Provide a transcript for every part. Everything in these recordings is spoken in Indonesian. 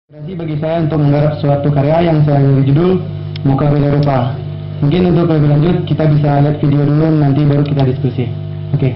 Inspirasi bagi saya untuk menggarap suatu karya yang saya beri judul Muka Beda Rupa. Mungkin untuk lebih lanjut kita bisa lihat video dulu, nanti baru kita diskusi. Oke.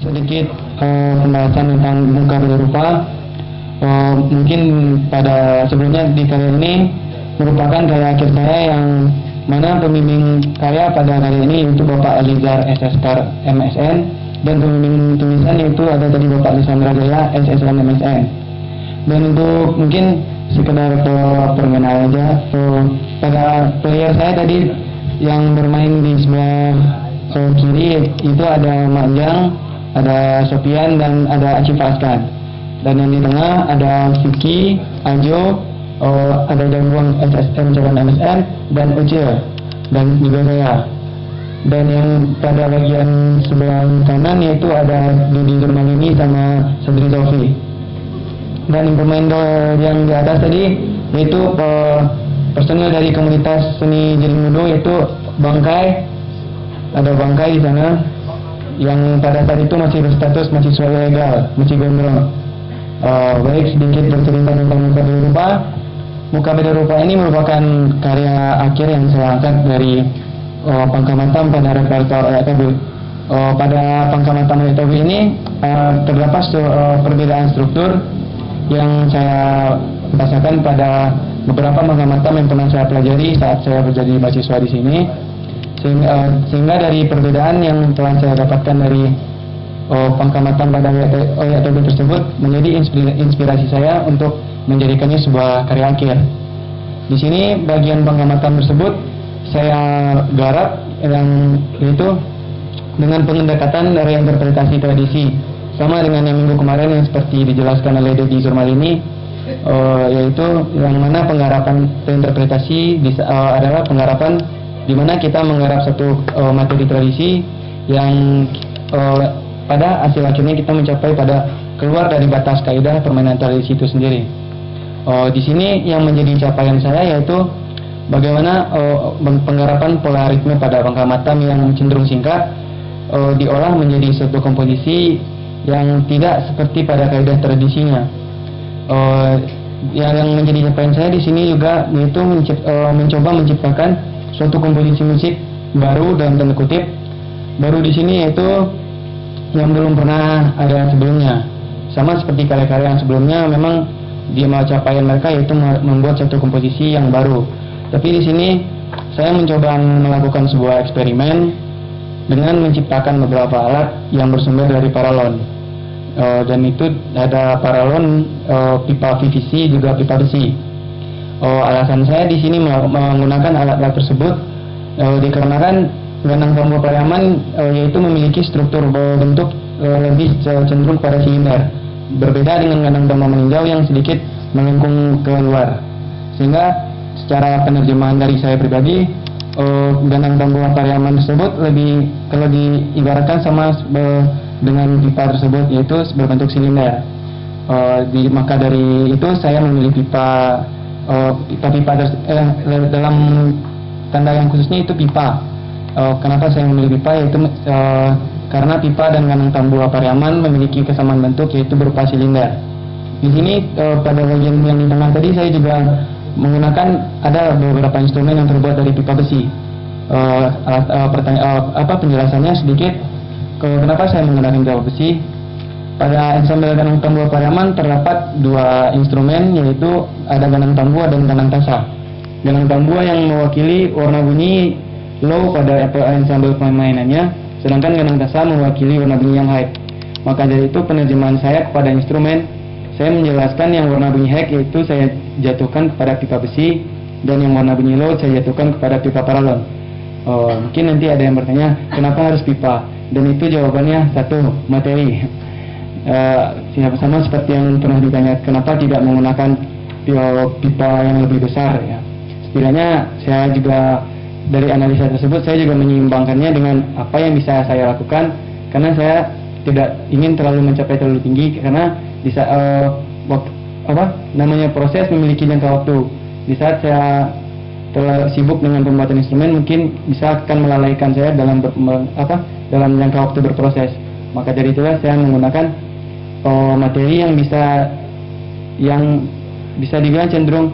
Sedikit pembahasan tentang Muka Beda Rupa. Mungkin pada sebelumnya di karya ini merupakan karya akhir saya yang mana pembimbing karya pada karya ini yaitu Bapak Elizar SSKar MSN, dan pembimbing tulisan yaitu ada tadi Bapak Lisandra Jaya SSN MSN. Dan untuk mungkin sekedar perkenalan aja, pada player saya tadi yang bermain di sebelah kiri itu ada Manjang, ada Sofian, dan ada Acif Askan. Dan yang di tengah ada Vicky, Ajo, ada Jangguang SSM Cawan MSN, dan Ucil, dan juga saya. Dan yang pada bagian sebelah kanan yaitu ada Dudi Nurmalini sama Sadri Taufi. Dan pemain yang di atas tadi yaitu personel dari komunitas seni Jelimudo yaitu Bangkai. Ada Bangkai di sana yang pada saat itu masih berstatus mahasiswa ilegal, masih gondrong. Baik, sedikit bercerita tentang Muka Beda Rupa. Muka Beda Rupa ini merupakan karya akhir yang saya angkat dari Pangkamatam pada repertoar Oyak Tobi. Pada Pangkamatam Oyak Tobi ini terdapat perbedaan struktur yang saya rasakan pada beberapa Pangkamatam yang pernah saya pelajari saat saya menjadi mahasiswa di sini. Sehingga dari perbedaan yang telah saya dapatkan dari Pangkamatam pada Oyak Tobi tersebut menjadi inspirasi saya untuk menjadikannya sebuah karya akhir. Di sini bagian Pangkamatam tersebut saya garap yang itu dengan pendekatan dari interpretasi tradisi, sama dengan yang minggu kemarin yang seperti dijelaskan oleh Deddy Zurmalini, yaitu yang mana penggarapan interpretasi adalah penggarapan di mana kita menggarap satu materi tradisi yang pada hasil akhirnya kita mencapai pada keluar dari batas kaidah permainan tradisi itu sendiri. Di sini yang menjadi capaian saya yaitu bagaimana penggarapan pola ritme pada Pangkamatam yang cenderung singkat diolah menjadi satu komposisi yang tidak seperti pada kaidah tradisinya. Yang menjadi capaian saya di sini juga yaitu mencoba menciptakan suatu komposisi musik baru dalam tanda kutip baru di sini, yaitu yang belum pernah ada sebelumnya. Sama seperti karya-karya yang sebelumnya, memang dia mau capaian mereka yaitu membuat satu komposisi yang baru. Tapi di sini saya mencoba melakukan sebuah eksperimen dengan menciptakan beberapa alat yang bersumber dari paralon. Dan itu ada paralon, pipa PVC, juga pipa besi. Alasan saya di sini menggunakan alat-alat tersebut dikarenakan Ganang Tambo Pariaman yaitu memiliki struktur bentuk lebih cenderung pada silinder, berbeda dengan Ganang Tambo Meninjau yang sedikit melengkung keluar. Sehingga secara penerjemahan dari saya pribadi, Ganang Tambo Pariaman tersebut lebih kalau diibaratkan sama dengan pipa tersebut, yaitu berbentuk silinder. Maka dari itu saya memilih pipa dalam tanda yang khususnya itu pipa. Kenapa saya memilih pipa, yaitu karena pipa dan Ganang Tambo Pariaman memiliki kesamaan bentuk yaitu berupa silinder. Di sini pada bagian yang di tengah tadi saya juga menggunakan ada beberapa instrumen yang terbuat dari pipa besi. Penjelasannya sedikit kenapa saya menggunakan pipa besi. Pada ensemble Ganang Tambo Pariaman terdapat dua instrumen, yaitu ada Ganang Tambua dan Ganang Tasa. Ganang Tambua yang mewakili warna bunyi low pada ensemble permainannya, sedangkan Ganang Tasa mewakili warna bunyi yang high. Maka dari itu penerjemahan saya kepada instrumen, saya menjelaskan yang warna bunyi high yaitu saya jatuhkan kepada pipa besi, dan yang warna bunyi low saya jatuhkan kepada pipa paralon. Mungkin nanti ada yang bertanya kenapa harus pipa, dan itu jawabannya satu, materi. Sama seperti yang pernah ditanya kenapa tidak menggunakan pipa yang lebih besar ya. Setidaknya saya juga dari analisa tersebut saya juga menyeimbangkannya dengan apa yang bisa saya lakukan, karena saya tidak ingin terlalu mencapai terlalu tinggi, karena bisa proses memiliki jangka waktu. Di saat saya terlalu sibuk dengan pembuatan instrumen, mungkin bisa akan melalaikan saya dalam dalam jangka waktu berproses. Maka dari itulah saya menggunakan materi yang bisa dibilang cenderung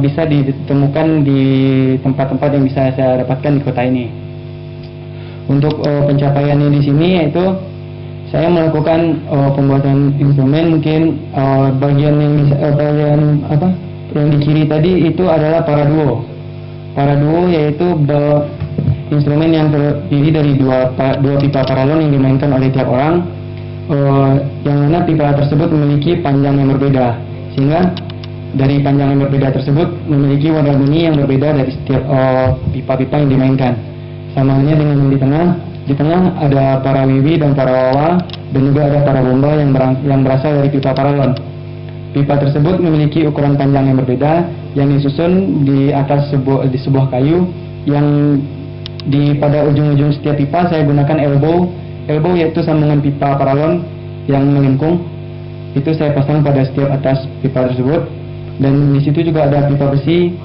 bisa ditemukan di tempat-tempat yang bisa saya dapatkan di kota ini. Untuk pencapaiannya di sini yaitu saya melakukan pembuatan instrumen, mungkin bagian yang di kiri tadi itu adalah paraduo. Paraduo yaitu instrumen yang terdiri dari dua pipa paralon yang dimainkan oleh tiap orang, yang mana pipa tersebut memiliki panjang yang berbeda, sehingga dari panjang yang berbeda tersebut memiliki warna bunyi yang berbeda dari setiap pipa-pipa yang dimainkan. Sama halnya dengan yang di tengah ada para wiwi dan para wawa, dan juga ada para bomba yang berasal dari pipa paralon. Pipa tersebut memiliki ukuran panjang yang berbeda, yang disusun di atas sebuah kayu, yang pada ujung-ujung setiap pipa saya gunakan elbow yaitu sambungan pipa paralon yang melengkung. Itu saya pasang pada setiap atas pipa tersebut. Dan di situ juga ada pipa besi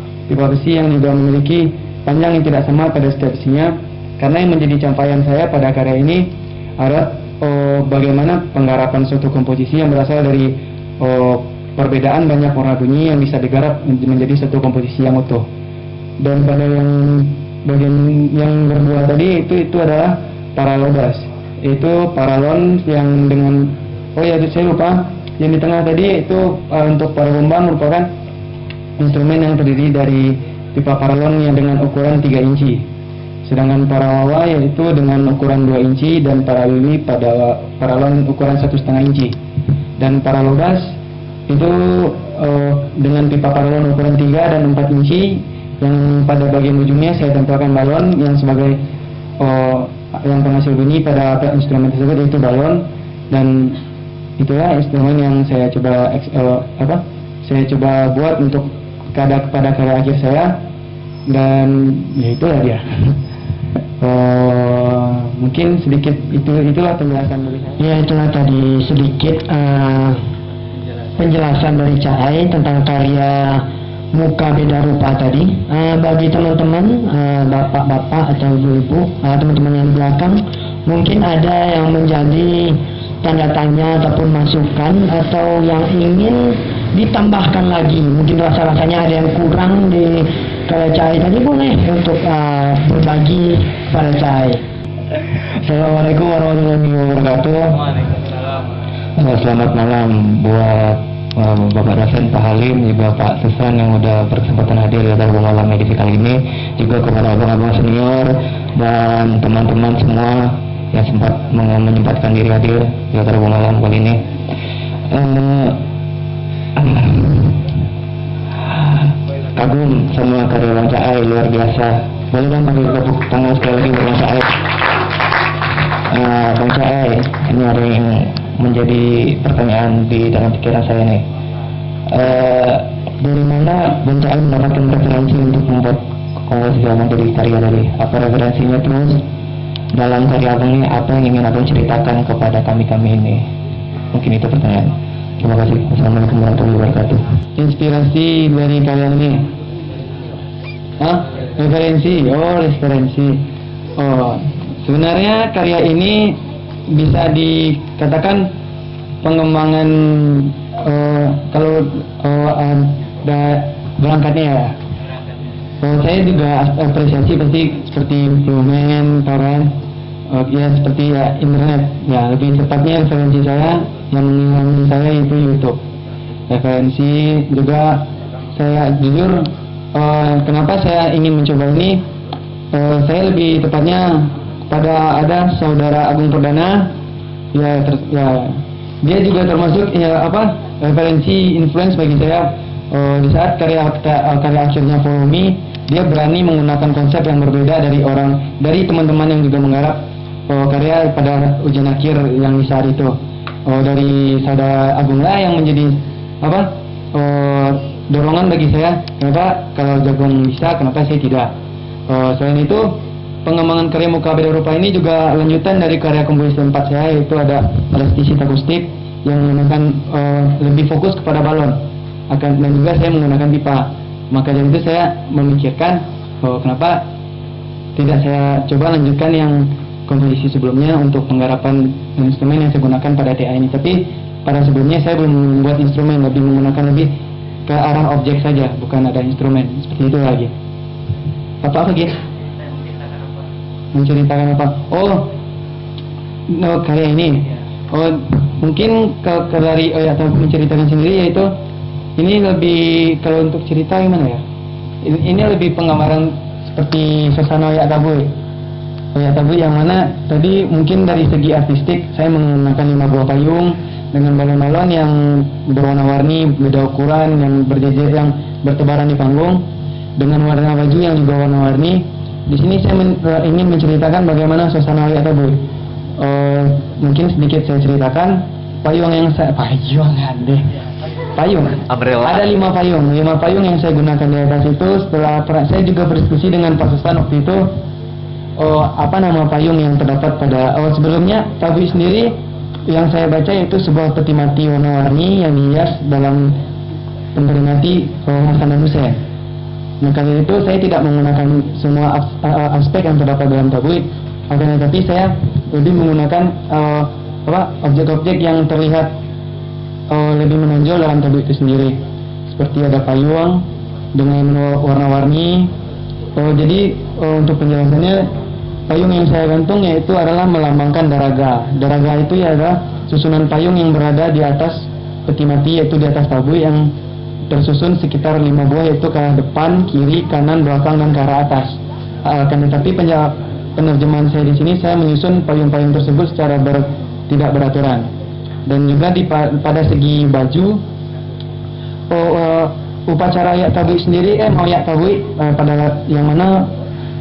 yang juga memiliki panjang yang tidak sama pada setiap besinya. Karena yang menjadi capaian saya pada karya ini adalah bagaimana penggarapan suatu komposisi yang berasal dari perbedaan banyak warna bunyi yang bisa digarap menjadi satu komposisi yang utuh. Dan pada bagian yang berdua tadi itu adalah paralobas, itu paralon yang dengan saya lupa. Yang di tengah tadi itu untuk para bomba merupakan instrumen yang terdiri dari pipa paralon yang dengan ukuran 3 inci. Sedangkan para wawa yaitu dengan ukuran 2 inci, dan para wiwi pada paralon ukuran 1,5 inci. Dan para lobas itu dengan pipa paralon ukuran 3 dan 4 inci, yang pada bagian ujungnya saya tempelkan balon yang sebagai yang penghasil bunyi pada instrumen tersebut, yaitu balon. Dan itulah instrumen yang saya coba buat untuk pada karya akhir saya, dan ya itulah dia. Mungkin sedikit itulah penjelasan dari saya. Ya, itulah tadi sedikit penjelasan dari Cahai tentang karya Muka Beda Rupa tadi. Bagi teman-teman, bapak-bapak atau ibu-ibu, teman-teman yang di belakang, mungkin ada yang menjadi tanda tanya ataupun masukan, atau yang ingin ditambahkan lagi, mungkin rasa-rasanya ada yang kurang di karya Cahai tadi, boleh untuk berbagi pada Cahai. Assalamualaikum warahmatullahi wabarakatuh. Selamat malam buat Bapak dosen Pak Halim, juga Pak Susan yang udah berkesempatan hadir di acara malam edisi kali ini, juga kepada abang-abang senior dan teman-teman semua yang sempat menyempatkan diri hadir di acara malam kali ini. Kagum sama karya Bang Cahai, luar biasa. Boleh dong panggil tepuk tangan sekali lagi buat Bang Cahai. Bang Cahai, ini ada yang menjadi pertanyaan di dalam pikiran saya nih. Dari mana Bang Cahai mendapatkan referensi untuk membuat komposisi abang dari karya dari? Apa referensinya, terus dalam karya abang ini apa yang ingin abang ceritakan kepada kami ini? Mungkin itu pertanyaan. Terima kasih. Assalamualaikum warahmatullahi wabarakatuh. Inspirasi dari kalian ini? Referensi. Sebenarnya karya ini bisa dikatakan pengembangan kalau berangkatnya ya. Saya juga apresiasi pasti seperti Blumen, Torrent, ya seperti ya internet. Ya lebih tepatnya referensi saya yang mengingatkan saya itu YouTube. Referensi juga saya jujur, kenapa saya ingin mencoba ini? Saya lebih tepatnya pada ada saudara Agung Perdana, dia juga termasuk referensi influence bagi saya. Di saat karya akhirnya Follow Me, dia berani menggunakan konsep yang berbeda dari teman-teman yang juga menggarap karya pada ujian akhir yang di saat itu. Dari saudara Agung lah yang menjadi dorongan bagi saya. Kenapa kalau Jagung bisa, kenapa saya tidak? Selain itu, pengembangan karya muka beda rupa ini juga lanjutan dari karya komposisi 4 saya, yaitu ada elastisit akustik yang menggunakan lebih fokus kepada balon, dan juga saya menggunakan pipa. Maka dari itu saya memikirkan kenapa tidak saya coba lanjutkan yang komposisi sebelumnya untuk penggarapan instrumen yang saya gunakan pada TA ini. Tapi pada sebelumnya saya belum membuat instrumen, lebih menggunakan lebih ke arah objek saja, bukan ada instrumen seperti itu lagi. Apa lagi? Menceritakan apa? Karya ini. Mungkin dari atau menceritakan sendiri, yaitu ini lebih, kalau untuk cerita gimana ya? Ini lebih penggambaran seperti suasana Oyak Tabui. Oyak Tabui yang mana tadi mungkin dari segi artistik saya menggunakan 5 buah payung dengan balon-balon yang berwarna-warni, beda ukuran, yang berjejer, yang bertebaran di panggung, dengan warna baju yang juga warna-warni. Di sini saya ingin menceritakan bagaimana suasana Oyak Tabui. Mungkin sedikit saya ceritakan payung yang saya ada 5 payung yang saya gunakan di atas itu. Setelah saya juga berdiskusi dengan Pak Susan waktu itu, apa nama payung yang terdapat pada sebelumnya. Tabui sendiri yang saya baca yaitu sebuah peti mati warna-warni yang dihias dalam memperingati Hasan Hussein. Maka dari itu saya tidak menggunakan semua aspek yang terdapat dalam tabui, akan tetapi saya lebih menggunakan objek-objek yang terlihat lebih menonjol dalam tabui itu sendiri, seperti ada payung dengan warna-warni. Jadi untuk penjelasannya, payung yang saya gantung yaitu adalah melambangkan daraga. Daraga itu adalah susunan payung yang berada di atas peti mati, yaitu di atas tabui yang tersusun sekitar 5 buah, yaitu ke arah depan, kiri, kanan, belakang, dan ke arah atas. Akan tetapi penerjemahan saya di sini, saya menyusun payung-payung tersebut secara tidak beraturan. Dan juga pada segi baju, upacara Oyak Tabui sendiri, Oyak Tabui pada yang mana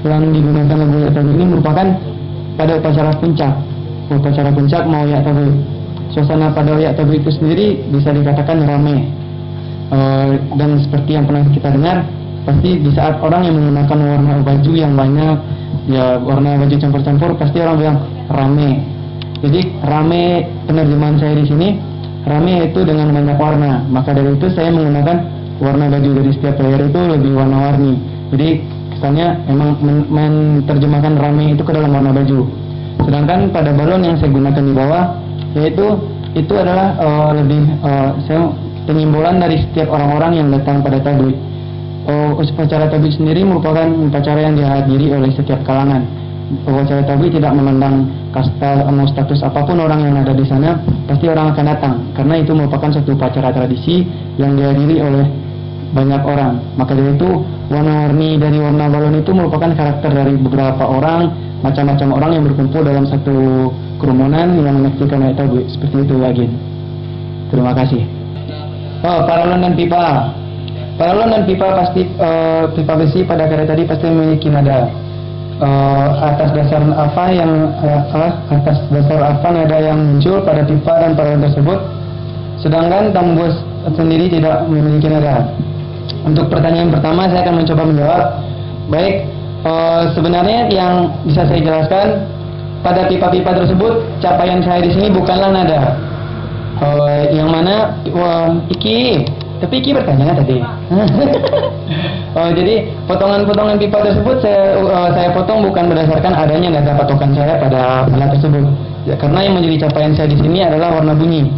yang digunakan lagu Oyak Tabui ini merupakan pada upacara puncak mau Oyak Tabui. Suasana pada Oyak Tabui itu sendiri bisa dikatakan ramai. Dan seperti yang pernah kita dengar, pasti di saat orang yang menggunakan warna baju yang banyak, ya warna baju campur-campur, pasti orang bilang rame. Jadi rame, penerjemahan saya di sini rame itu dengan banyak warna. Maka dari itu saya menggunakan warna baju dari setiap player itu lebih warna-warni. Jadi kesannya memang menerjemahkan rame itu ke dalam warna baju. Sedangkan pada balon yang saya gunakan di bawah, yaitu itu adalah saya penyimbolan dari setiap orang-orang yang datang pada tabui. Upacara tabui sendiri merupakan upacara yang dihadiri oleh setiap kalangan. Upacara tabui tidak memandang kasta atau status apapun orang yang ada di sana, pasti orang akan datang, karena itu merupakan suatu upacara tradisi yang dihadiri oleh banyak orang. Maka dari itu warna-warni dari warna balon itu merupakan karakter dari beberapa orang, macam-macam orang yang berkumpul dalam satu kerumunan yang menyaksikan Oyak Tabui. Seperti itu lagi. Terima kasih. Paralon dan pipa. Paralon dan pipa pasti pipa besi pada karya tadi pasti memiliki nada. Atas dasar apa nada yang muncul pada pipa dan paralon tersebut, sedangkan tambus sendiri tidak memiliki nada. Untuk pertanyaan pertama saya akan mencoba menjawab. Baik, sebenarnya yang bisa saya jelaskan pada pipa-pipa tersebut, capaian saya di sini bukanlah nada. Yang mana tapi Iki bertanya tadi. Jadi potongan-potongan pipa tersebut saya potong bukan berdasarkan adanya nada patokan saya pada alat tersebut. Ya, karena yang menjadi capaian saya di sini adalah warna bunyi.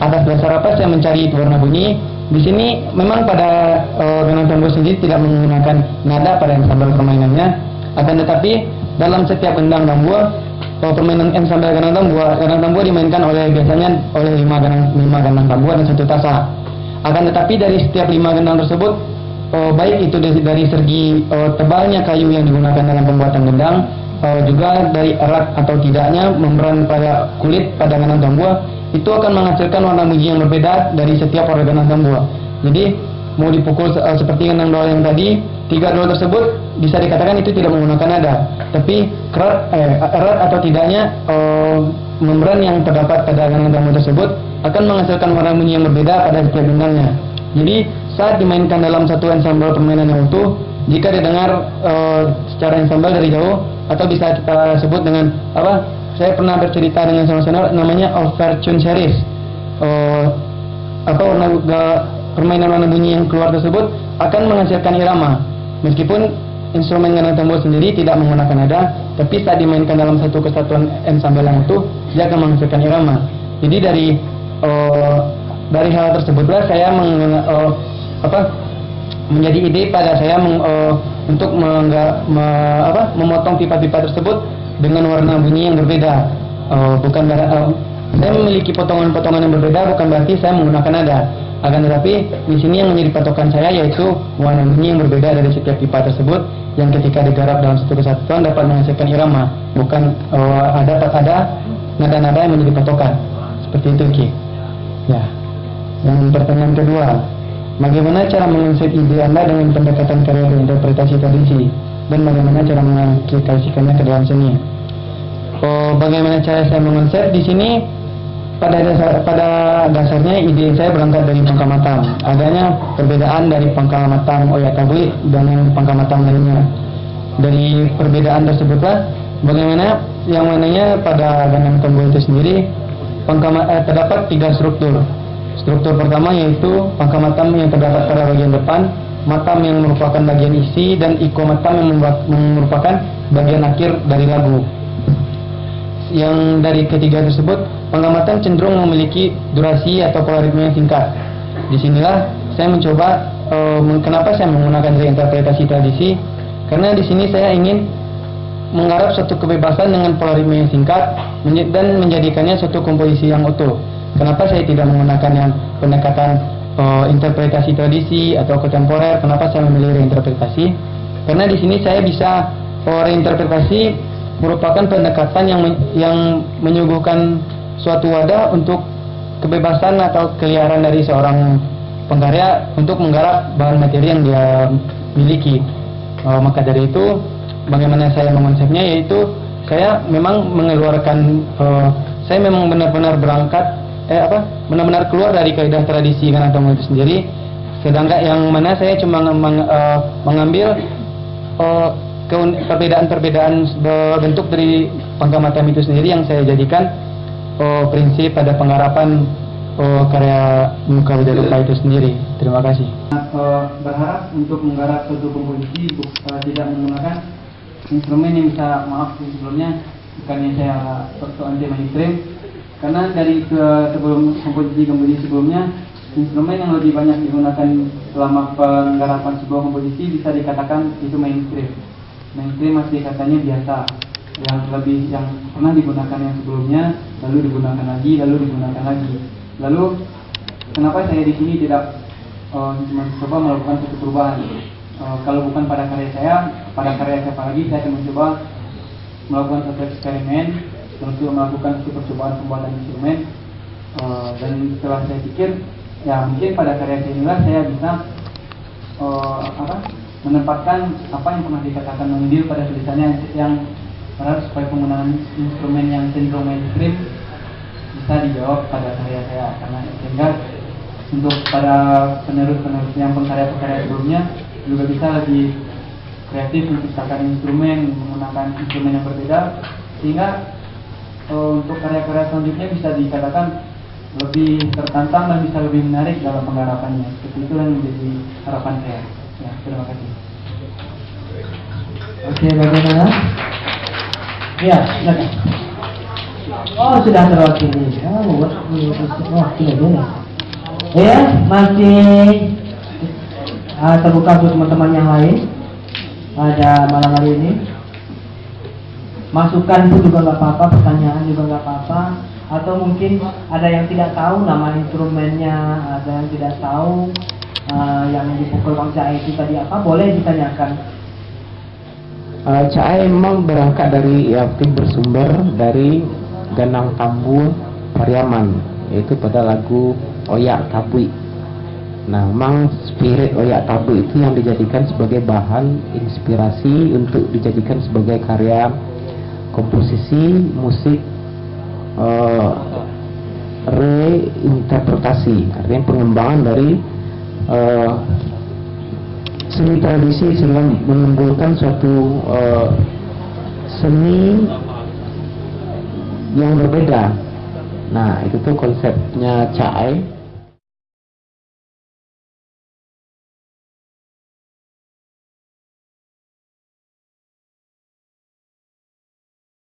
Atas dasar apa saya mencari warna bunyi? Di sini memang pada Ganang Tambur sendiri tidak menggunakan nada pada ensemble permainannya. Akan tetapi dalam setiap gendang tambur, permainan ensemble Ganang Tambur dimainkan biasanya oleh 5 gendang tambur dan 1 tasa. Akan tetapi dari setiap 5 gendang tersebut, baik itu dari segi tebalnya kayu yang digunakan dalam pembuatan gendang, juga dari erat atau tidaknya membran pada kulit pada gendang tambur, itu akan menghasilkan warna bunyi yang berbeda dari setiap gendang tambur. Jadi mau dipukul seperti gendang doa yang tadi, 3 doa tersebut bisa dikatakan itu tidak menggunakan nada, tapi erat atau tidaknya membran yang terdapat pada gendang tambur tersebut akan menghasilkan warna bunyi yang berbeda pada setiap gendangnya. Jadi saat dimainkan dalam satu ensemble permainan yang utuh, jika didengar secara ensemble dari jauh, atau bisa kita sebut dengan apa? Saya pernah bercerita dengan sama senior namanya overtune series. Permainan warna bunyi yang keluar tersebut akan menghasilkan irama. Meskipun instrumen gendang tambur sendiri tidak menggunakan nada, tapi saat dimainkan dalam satu kesatuan ensemble yang utuh, dia akan menghasilkan irama. Jadi dari hal tersebutlah saya menjadi ide pada saya untuk memotong pipa-pipa tersebut dengan warna bunyi yang berbeda. Saya memiliki potongan-potongan yang berbeda, bukan berarti saya menggunakan nada. Akan tetapi di sini yang menjadi patokan saya yaitu warna bunyi yang berbeda dari setiap pipa tersebut, yang ketika digarap dalam satu kesatuan dapat menghasilkan irama, bukan ada nada-nada yang menjadi patokan. Seperti itu, Ki. Ya. Yang pertanyaan kedua, bagaimana cara mengonsep ide Anda dengan pendekatan karya interpretasi tradisi, dan bagaimana cara mengaplikasikannya ke dalam seni? Bagaimana cara saya mengonsep di sini? Pada dasarnya ide saya berangkat dari Pangkamatam. Adanya perbedaan dari Pangkamatam Oya Tabui dengan Pangkamatam lainnya. Dari perbedaan tersebutlah bagaimana yang mananya pada gendang tambur itu sendiri terdapat 3 struktur. Struktur pertama yaitu Pangkamatam yang terdapat pada bagian depan, matam yang merupakan bagian isi, dan ikomatam yang merupakan bagian akhir dari lagu. Yang dari ketiga tersebut, Pangkamatam cenderung memiliki durasi atau pola ritme yang singkat. Disinilah saya mencoba kenapa saya menggunakan reinterpretasi tradisi, karena di sini saya ingin menggarap suatu kebebasan dengan pola ritme yang singkat dan menjadikannya suatu komposisi yang utuh. Kenapa saya tidak menggunakan yang pendekatan interpretasi tradisi atau kontemporer? Kenapa saya memilih reinterpretasi? Karena di sini saya bisa reinterpretasi merupakan pendekatan yang menyuguhkan suatu wadah untuk kebebasan atau keliaran dari seorang pengkarya untuk menggarap bahan materi yang dia miliki. Maka dari itu, bagaimana saya mengonsepnya, yaitu saya memang mengeluarkan, saya memang benar-benar berangkat, benar-benar keluar dari kaidah tradisi gendang tambur itu sendiri. Sedangkan yang mana saya cuma mengambil perbedaan-perbedaan bentuk dari Pangkamatam itu sendiri yang saya jadikan prinsip pada penggarapan karya Muka Beda Rupa itu sendiri. Terima kasih. Berharap untuk menggarap suatu komposisi tidak menggunakan instrumen yang bisa, maaf sebelumnya bukannya saya anti mainstream, karena dari sebelum komposisi sebelumnya, instrumen yang lebih banyak digunakan selama penggarapan sebuah komposisi bisa dikatakan itu mainstream. Mainstream masih katanya biasa, yang pernah digunakan yang sebelumnya, lalu digunakan lagi. Lalu kenapa saya di sini tidak mencoba melakukan suatu perubahan? Kalau bukan pada karya saya, pada karya siapa lagi saya akan mencoba melakukan suatu eksperimen untuk melakukan suatu percobaan pembuatan instrumen. Dan setelah saya pikir, ya mungkin pada karya saya inilah saya bisa menempatkan apa yang pernah dikatakan Mendil pada tulisannya, yang harus supaya penggunaan instrumen yang cenderung mainstream bisa dijawab pada karya saya, karena sehingga untuk pada penerus yang pengkarya-pengkarya sebelumnya juga bisa lebih kreatif menciptakan instrumen, menggunakan instrumen yang berbeda, sehingga untuk karya-karya selanjutnya bisa dikatakan lebih tertantang dan bisa lebih menarik dalam penggarapannya. Seperti itu yang menjadi harapan saya. Ya, terima kasih. Oke, bagaimana? Ya, silakan. Oh, sudah terwakili. Ya, masih terbuka untuk teman-teman yang lain pada malam hari ini. Masukan pun juga nggak apa-apa, pertanyaan juga nggak apa-apa, atau mungkin ada yang tidak tahu nama instrumennya, ada yang tidak tahu yang dipukul Bang Cahaya itu tadi apa, boleh ditanyakan. Cahaya memang berangkat dari bersumber dari gendang tambur Pariaman, yaitu pada lagu Oyak Tabui. Nah, memang spirit Oyak Tabui itu yang dijadikan sebagai bahan inspirasi untuk dijadikan sebagai karya komposisi musik reinterpretasi, artinya pengembangan dari seni tradisi sehingga menimbulkan suatu seni yang berbeda. Nah, itu tuh konsepnya Caai.